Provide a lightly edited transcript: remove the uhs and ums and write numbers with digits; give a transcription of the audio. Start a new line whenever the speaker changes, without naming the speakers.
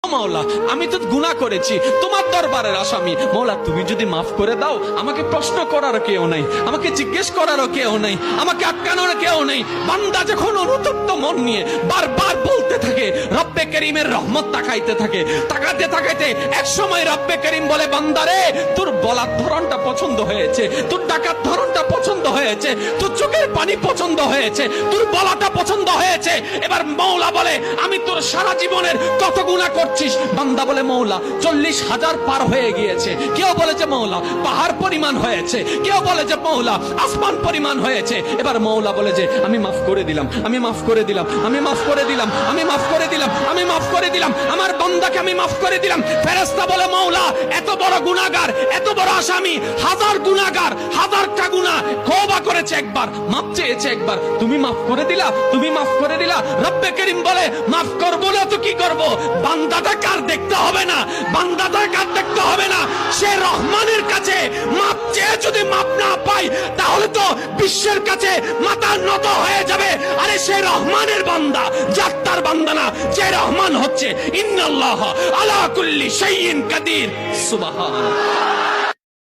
মাওলা, আমি তো গুনাহ করেছি, তোমার দরবারের আসামি। মাওলা, তুমি যদি মাফ করে দাও, আমাকে প্রশ্ন করার কেউ নাই, আমাকে জিজ্ঞেস করার কেউ নাই, আমাকে আটকানোর কেউ নেই। বান্দা যখন অনুতপ্ত মন নিয়ে বারবার বলতে থাকে, রব্বে করিমের রহমত তাকাইতে থাকে, তাকাতে তাকাইতে এক সময় রব্বে করিম বলে, বান্দারে, তোর বলার ধরনটা পছন্দ হয়েছে, তোর ডাকার ধরনটা পছন্দ হয়েছে, তোর চোখের পানি পছন্দ হয়েছে, তোর বলাটা পছন্দ হয়েছে। এবার মাওলা বলে, আমি তোর সারা জীবনের কত গুনাহ করছিস? বান্দা বলে, মাওলা 40,000 পার হয়ে গিয়েছে। কেউ বলে যে মাওলা পাহাড় পরিমাণ হয়েছে, কেউ বলে যে মাওলা আসমান পরিমাণ হয়েছে। এবার মাওলা বলে যে আমি মাফ করে দিলাম, আমি মাফ করে দিলাম, আমি মাফ করে দিলাম, আমি মাফ করে দিলাম, আমি মাফ করে দিলাম, আমার বান্দাকে আমি মাফ করে দিলাম। ফেরেশতা বলে, মাওলা এত বড় গুনাহগার, এত বড় আসামি, হাজার গুনাহগার, হাজারটা গুনাহ তওবা করেছে একবার, মাফ চেয়েছে একবার, তুমি মাফ করে দিলা, তুমি মাফ করে দিলা। রব্বে করিম বলে, মাফ করব না তো কি করব? বান্দাটা কার দেখতে হবে না, বান্দাটা কার দেখতে হবে না, সে রহমানের কাছে মাফ চেয়ে যদি মাফ না পাই, তাহলে তো বিশ্বের কাছে মাথা নত হয়ে যাবে। আরে সে রহমানের বান্দা, জাত্তার বান্দা না, যে রহমান হচ্ছে ইন্নাল্লাহ আলা কুল্লি শাইইন কাদির। সুবহানাল্লাহ।